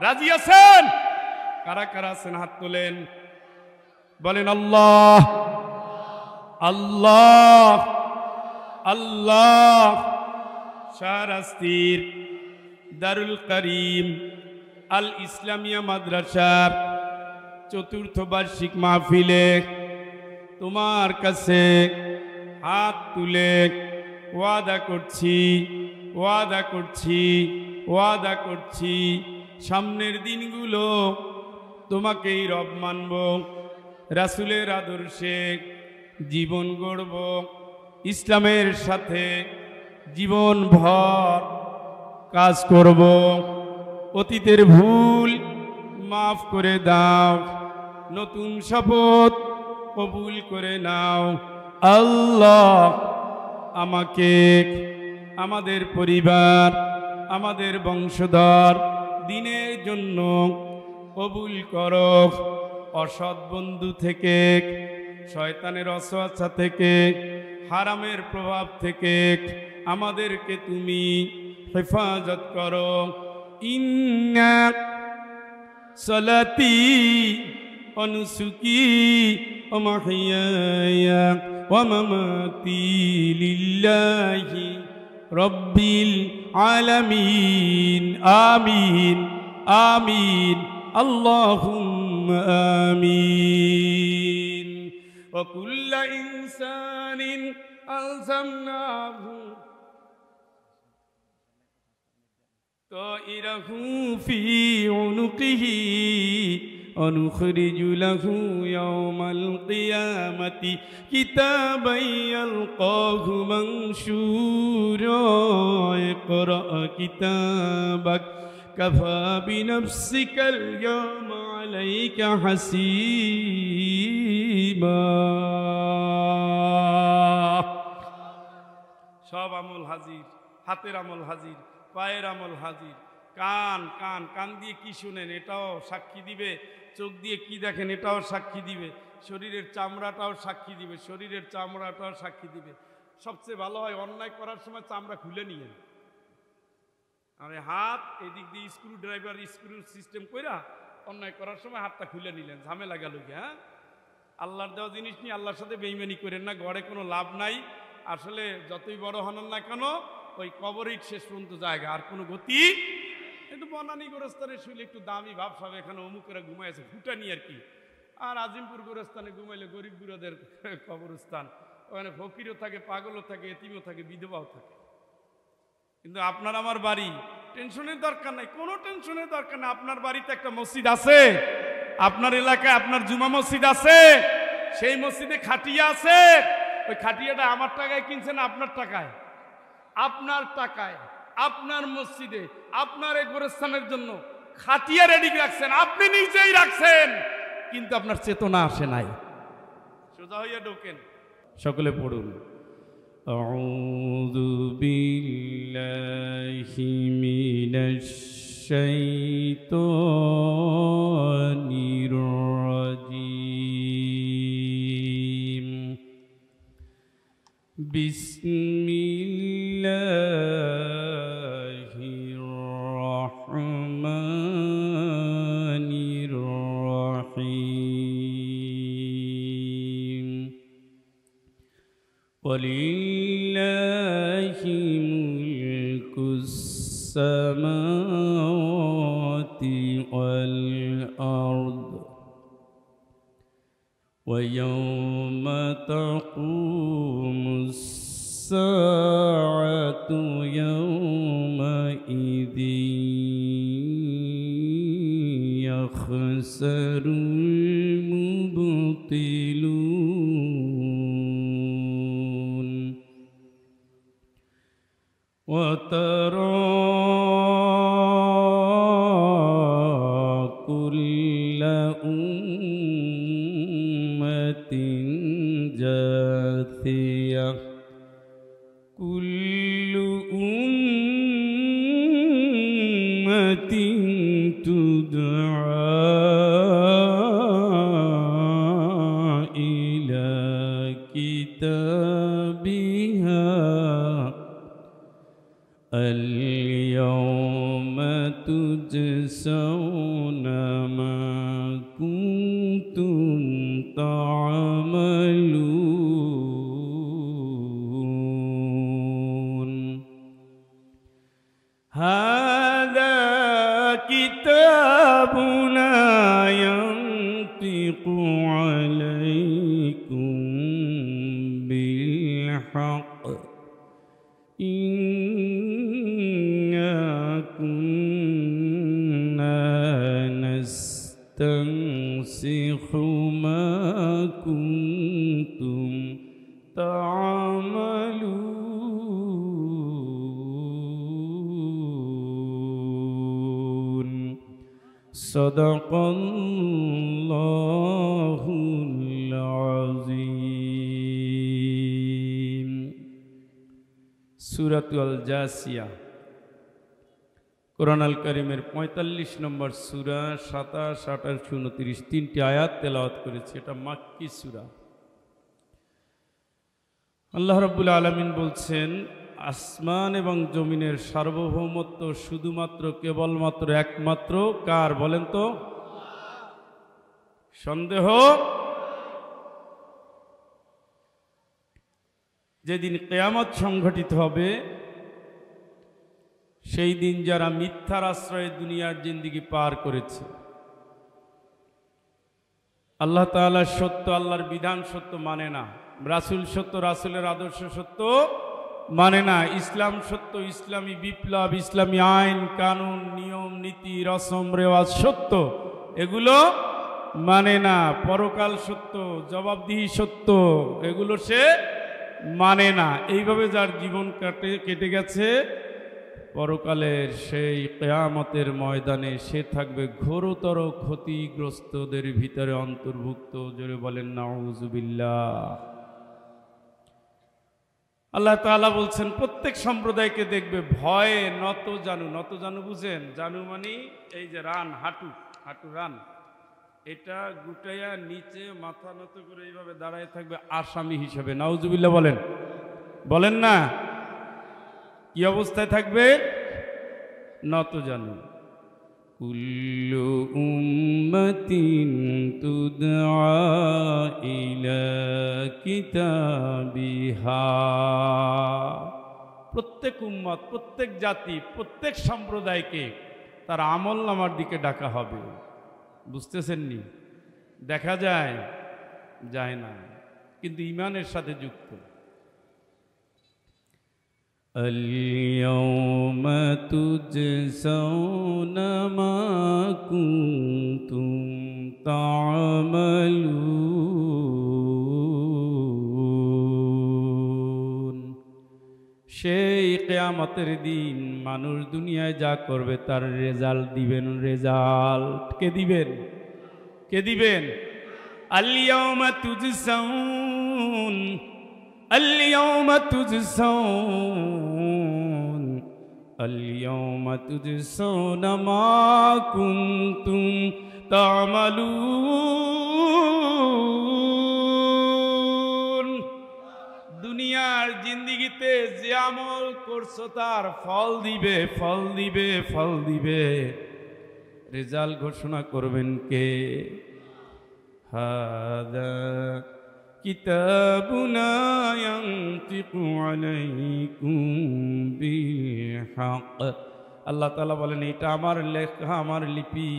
রাজি আছেন? কারা কারা আছেন হাত তোলেন, বলেন আল্লাহ আল্লাহ আল্লাহ। শাহরাস্তির দারুল করিম আল ইসলামিয়া মাদ্রাসার 4র্থ বার্ষিক মাহফিলে তোমার কাছে হাত তুলে ওয়াদা করছি, ওয়াদা করছি, ওয়াদা করছি, সামনের দিনগুলো তোমাকেই রব মানব, রাসূলের আদর্শে জীবন গড়ব, ইসলামের সাথে জীবন ভর কাজ করব। অতীতের ভুল মাফ করে দাও, নতুন শপথ কবুল করে নাও। আল্লাহ আমাকে, আমাদের পরিবার, আমাদের বংশধর দ্বীনের জন্য কবুল করো। অসৎ বন্ধু থেকে, শয়তানের অসওয়াসা থেকে, হারামের প্রভাব থেকে আমাদেরকে তুমি হেফাজত করো। ইন্না সলাতি ওয়া নুসুকি ওয়া মাহইয়ায়া ومماتي لله رب العالمين آمين آمين اللهم آمين وكل إنسان ألزمناه طائره في عنقه ونخرج له يوم القيامة كتابا يلقاه منشورا اقرأ كتابك كفى بنفسك اليوم عليك حسيبا সব আমল হাজির, হাতের আমল হাজির, পায়ের আমল হাজির, কান কান কান দিয়ে কি শুনেন এটাও সাক্ষী দিবে, চোখ দিয়ে কি দেখেন এটাও সাক্ষী দিবে, শরীরের চামড়াটাও সাক্ষী দিবে, শরীরের চামড়াটাও সাক্ষী দিবে। সবচেয়ে ভালো হয় অন্যায় করার সময় চামড়া খুলে নিয়ে আরে হাত এদিক দিয়ে স্ক্রু ড্রাইভার স্ক্রু সিস্টেম কইরা অন্যায় করার সময় হাতটা খুলে নিলেন, ঝামেলা গেল কি? হ্যাঁ, আল্লাহর দেওয়া জিনিস নিয়ে আল্লাহর সাথে বেইমানি করেন না, গড়ে কোনো লাভ নাই। আসলে যতই বড় হন না কেন ওই কবরেই শেষ পর্যন্ত জায়গা, আর কোনো গতি। একটু বনানী গোরস্থানে শুইলে একটু দামি ভাব সব, এখানে অমুকেরা ঘুমাইছে ফুটানি আর কি। আর আজিমপুর গোরস্থানে ঘুমাইলে গরিব বুড়াদের কবরস্থান, ওখানে ফকিরও থাকে, পাগলও থাকে, এতিমও থাকে, বিধবাও থাকে। কিন্তু আপনার আমার বাড়ি, টেনশনের দরকার নাই, কোনো টেনশনের দরকার নাই। আপনার বাড়িতে একটা মসজিদ আছে, আপনার এলাকায় আপনার জুমা মসজিদ আছে, সেই মসজিদে খাটিয়া আছে। ওই খাটিয়াটা আমার টাকায় কিনছেন, আপনার টাকায়, আপনার টাকায়, আপনার মসজিদে, আপনার এই গোরস্থানের জন্য খাটিয়া রেডি রাখছেন, আপনি নিজেই রাখছেন, কিন্তু আপনার চেতনা আসে নাই। সোজা হইয়া ঢোকেন, সকলে পড়ুন। أعوذ بالله من الشيطان الرجيم بسم الله الرحمن الرحيم ولله ملك السماوات والأرض ويوم تقوم الساعة يومئذ يخسر المبطلون وترى كل أمة جاثية كل أمة تدعى إلى كتابها اليوم تجزون ما كنتم تعملون هذا كتابنا ينطق عليكم بالحق إنا كنا نستنسخ ما كنتم تعملون صدق الله العظيم সূরাতুল জাসিয়া কোরআন আল কারীমের ৪৫ নম্বর সূরা, ২৭, ২৮, ২৯ তিনটি আয়াত তেলাওয়াত করেছে। এটা মাক্কি সূরা। আল্লাহ রাব্বুল আলামিন বলছেন, আসমান এবং জমিনের সার্বভৌমত্ব শুধুমাত্র কেবলমাত্র একমাত্র কার বলেন তো? সন্দেহ যেদিন কিয়ামত সংঘটিত হবে, সেই দিন যারা মিথ্যার আশ্রয়ে দুনিয়ার জিন্দেগি পার করেছে, আল্লাহ তাআলা সত্য, আল্লাহর বিধান সত্য মানে না, রাসূল সত্য, রাসূলের আদর্শ সত্য মানে না, ইসলাম সত্য, ইসলামী বিপ্লব, ইসলামী আইন কানুন, নিয়ম নীতি, রসম রেওয়াজ সত্য, এগুলো মানে না, পরকাল সত্য, জবাবদিহি সত্য, এগুলো সে মানে না। এইভাবে যার জীবন কেটে গেছে, পরকালের সেই কিয়ামতের ময়দানে সে থাকবে ঘোরতর ক্ষতিগ্রস্তদের ভিতরে অন্তর্ভুক্ত। জোরে বলেন নাউযুবিল্লাহ। আল্লাহ তাআলা বলছেন প্রত্যেক সম্প্রদায়কে দেখবে ভয়ে নত জানু। নত জানু বুঝেন? জানু মানে এই যে রান, হাঁটু, হাঁটু রান, এটা গুটাইয়া নিচে মাথা নত করে এইভাবে দাঁড়ায় থাকবে আসামি হিসেবে। নাউযুবিল্লাহ বলেন, বলেন না? কি অবস্থায় থাকবে? নত জানু। কুল্লু উম্মাতিন তুদআ ইলা কিতাবিহা। প্রত্যেক উম্মত, প্রত্যেক জাতি, প্রত্যেক সম্প্রদায়কে তার আমলনামার দিকে ডাকা হবে। বুঝতেছেননি? দেখা যায়? যায় না, কিন্তু ঈমানের সাথে যুক্ত। اليوم تجزون ما كنتم تعملون। সেই কিয়ামতের দিন মানুষ দুনিয়ায় যা করবে তার রেজাল্ট দিবেন। রেজাল্ট কে দিবেন? কে দিবেন? আল-ইয়াওমা তুজসাউন, আল-ইয়াওমা তুজসাউন, আল-ইয়াওমা তুজসাউনা মা কুনতুম তা'মালুন। দুনিয়ার জিন্দেগিতে যে আমল করছো তার ফল দিবে, ফল দিবে, ফল দিবে। রেজাল্ট ঘোষণা করবেন কে? হাদা কিতাবুনা ইয়ানতিকু আলাইকুম বিল হক। আল্লাহ তাআলা বলেন এটা আমার লেখা, আমার লিপি,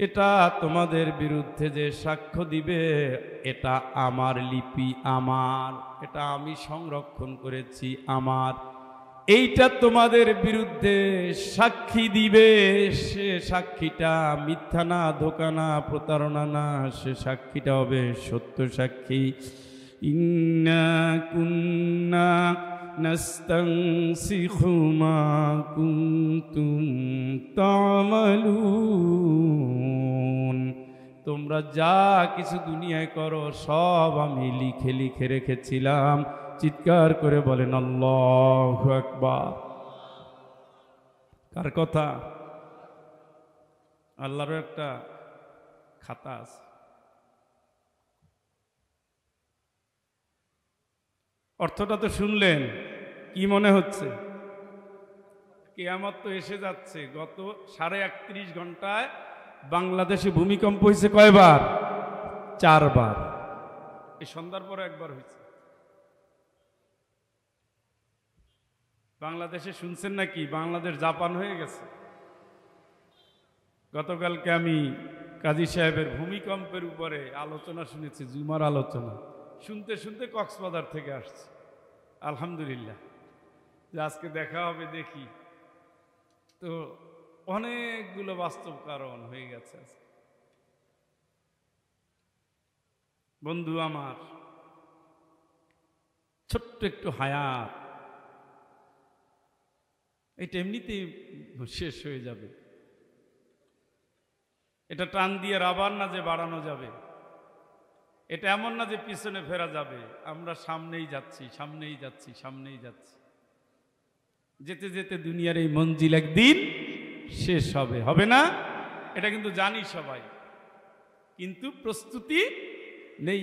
এটা তোমাদের বিরুদ্ধে যে সাক্ষ্য দিবে এটা আমার লিপি, আমার, এটা আমি সংরক্ষণ করেছি, আমার। এইটা তোমাদের বিরুদ্ধে সাক্ষী দিবে, সে সাক্ষীটা মিথ্যা না, ধোঁকা না, প্রতারণা না, সে সাক্ষীটা হবে সত্য সাক্ষী। ইন্না কুন্না নাস্তানসিখু মা কুনতুম তা'মালুন। তোমরা যা কিছু দুনিয়ায় করো সব আমি লিখে লিখে রেখেছিলাম। চিৎকার করে বলেন আল্লাহু আকবার। কার কথা? আল্লাহর একটা খাতা আছে। অর্থটা তো শুনলেন, কি মনে হচ্ছে? কিয়ামত তো এসে যাচ্ছে। গত ৩১.৫ ঘন্টায় বাংলাদেশে ভূমিকম্প হয়েছে কয়বার? ৪ বার। এই সন্ধ্যার পরে একবার হয়েছে। বাংলাদেশে শুনছেন নাকি? বাংলাদেশ জাপান হয়ে গেছে। গতকালকে আমি কাজী সাহেবের ভূমিকম্পের উপরে আলোচনা শুনেছি, জুমার আলোচনা শুনতে শুনতে কক্সবাজার থেকে আসছে। আলহামদুলিল্লাহ, যে আজকে দেখা হবে দেখি তো অনেকগুলো বাস্তব কারণ হয়ে গেছে। বন্ধু আমার, ছোট্ট একটু হায়াত, এটা এমনিতেই শেষ হয়ে যাবে। এটা টান দিয়ে রাবার না যে বাড়ানো যাবে, এটা এমন না যে পিছনে ফেরা যাবে। আমরা সামনেই যাচ্ছি, সামনেই যাচ্ছি, সামনেই যাচ্ছি। যেতে যেতে দুনিয়ার এই মঞ্জিল একদিন শেষ হবে, হবে না? এটা কিন্তু জানি সবাই, কিন্তু প্রস্তুতি নেই।